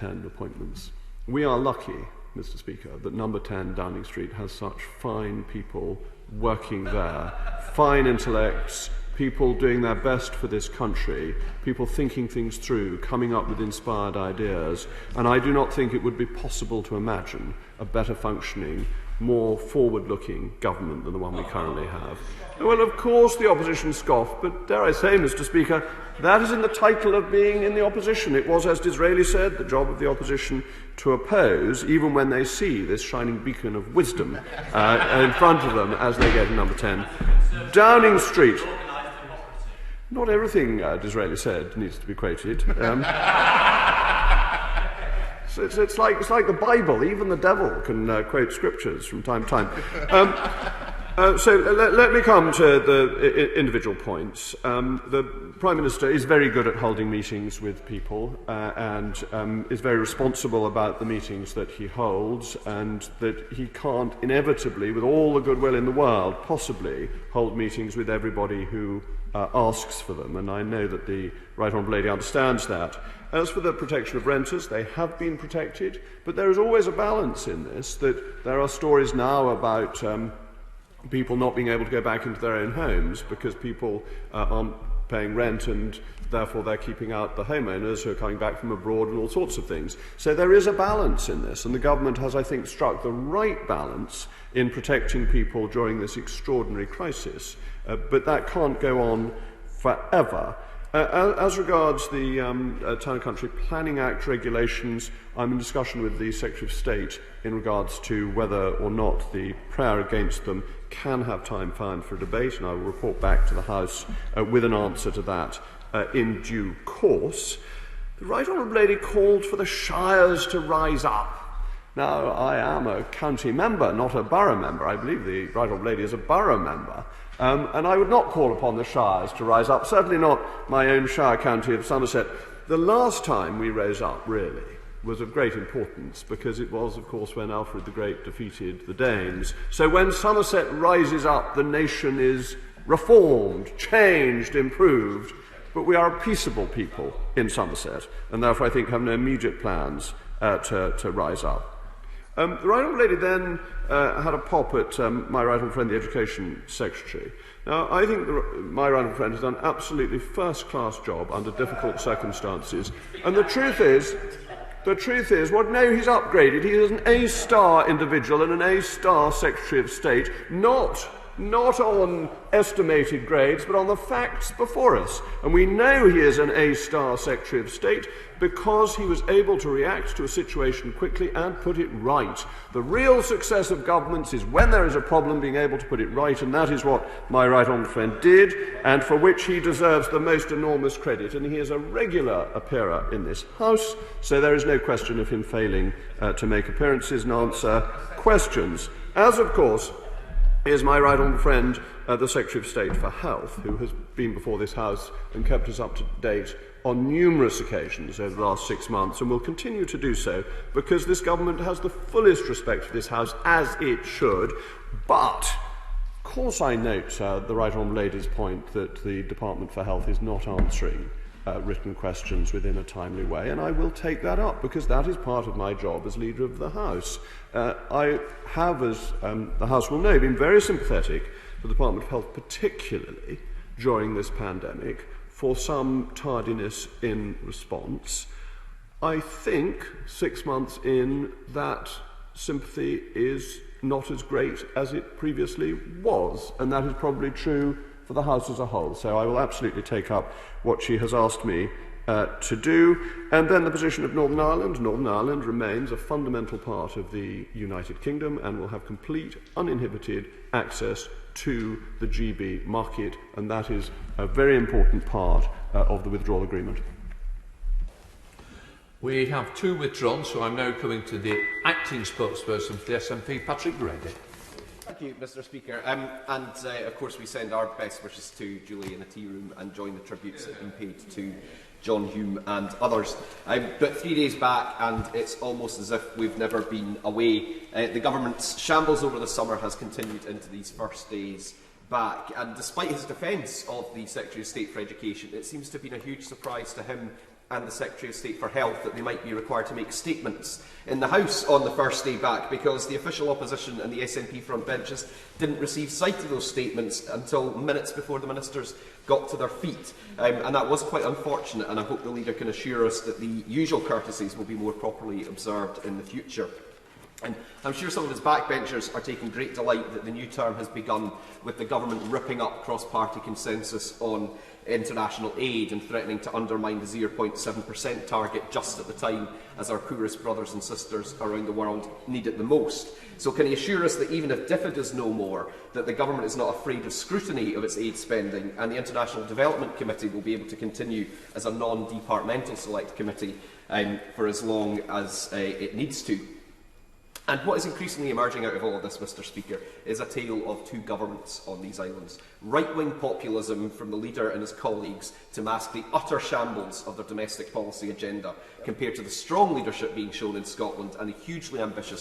10 appointments. We are lucky, Mr. Speaker, that number 10 Downing Street has such fine people working there, fine intellects, people doing their best for this country, people thinking things through, coming up with inspired ideas, and I do not think it would be possible to imagine a better functioning, more forward-looking government than the one we currently have. Well, of course the opposition scoff, but dare I say, Mr. Speaker, that is in the title of being in the opposition. It was, as Disraeli said, the job of the opposition to oppose, even when they see this shining beacon of wisdom in front of them as they get to number 10. Downing Street. Not everything Disraeli said needs to be quoted. So it's like the Bible. Even the devil can quote scriptures from time to time. So let me come to the individual points. The Prime Minister is very good at holding meetings with people and is very responsible about the meetings that he holds, and that he can't inevitably, with all the goodwill in the world, possibly hold meetings with everybody who asks for them. And I know that the Right Honourable Lady understands that. As for the protection of renters, they have been protected, but there is always a balance in this, that there are stories now about people not being able to go back into their own homes because people aren't paying rent and therefore they're keeping out the homeowners who are coming back from abroad and all sorts of things. So there is a balance in this, and the government has, I think, struck the right balance in protecting people during this extraordinary crisis. But that can't go on forever. As regards the Town and Country Planning Act regulations, I'm in discussion with the Secretary of State in regards to whether or not the prayer against them can have time found for a debate, and I will report back to the House with an answer to that in due course. The Right Honourable Lady called for the shires to rise up. Now, I am a county member, not a borough member. I believe the Right Honourable Lady is a borough member. And I would not call upon the shires to rise up, certainly not my own shire county of Somerset. The last time we rose up, really, was of great importance, because it was, of course, when Alfred the Great defeated the Danes. So when Somerset rises up, the nation is reformed, changed, improved. But we are a peaceable people in Somerset, and therefore I think have no immediate plans to rise up. The Right Honourable Lady then had a pop at my right honourable friend, the Education Secretary. Now, I think my right honourable friend has done an absolutely first-class job under difficult circumstances. And the truth is, well, no, he's upgraded. He is an A-star individual and an A-star Secretary of State, not on estimated grades, but on the facts before us. And we know he is an A-star Secretary of State because he was able to react to a situation quickly and put it right. The real success of governments is when there is a problem, being able to put it right, and that is what my right honourable friend did, and for which he deserves the most enormous credit. And he is a regular appearer in this House, so there is no question of him failing to make appearances and answer questions. As, of course, is my right honourable friend, the Secretary of State for Health, who has been before this House and kept us up to date on numerous occasions over the last 6 months, and will continue to do so, because this government has the fullest respect for this House, as it should. But, of course, I note the Right Honourable Lady's point that the Department for Health is not answering written questions within a timely way, and I will take that up, because that is part of my job as Leader of the House. I have, as the House will know, been very sympathetic to the Department of Health, particularly during this pandemic, for some tardiness in response. I think 6 months in, that sympathy is not as great as it previously was, and that is probably true for the House as a whole. So I will absolutely take up what she has asked me to do. And then the position of Northern Ireland. Northern Ireland remains a fundamental part of the United Kingdom and will have complete, uninhibited access to the GB market, and that is a very important part of the withdrawal agreement. We have two withdrawn, so I'm now coming to the acting spokesperson for the SNP, Patrick Grady. Thank you, Mr. Speaker. Of course, we send our best wishes to Julie in the tea room and join the tributes that have been paid to John Hume and others. But 3 days back, and it's almost as if we've never been away. The government's shambles over the summer has continued into these first days back, and despite his defence of the Secretary of State for Education, it seems to have been a huge surprise to him and the Secretary of State for Health that they might be required to make statements in the House on the first day back, because the official opposition and the SNP front benches didn't receive sight of those statements until minutes before the ministers got to their feet. And that was quite unfortunate, and I hope the leader can assure us that the usual courtesies will be more properly observed in the future. And I'm sure some of his backbenchers are taking great delight that the new term has begun with the government ripping up cross-party consensus on international aid and threatening to undermine the 0.7% target just at the time as our poorest brothers and sisters around the world need it the most. So can he assure us that even if DFID does no more, that the government is not afraid of scrutiny of its aid spending, and the International Development Committee will be able to continue as a non-departmental select committee for as long as it needs to? And what is increasingly emerging out of all of this, Mr Speaker, is a tale of two governments on these islands. Right-wing populism from the leader and his colleagues to mask the utter shambles of their domestic policy agenda, compared to the strong leadership being shown in Scotland and the hugely ambitious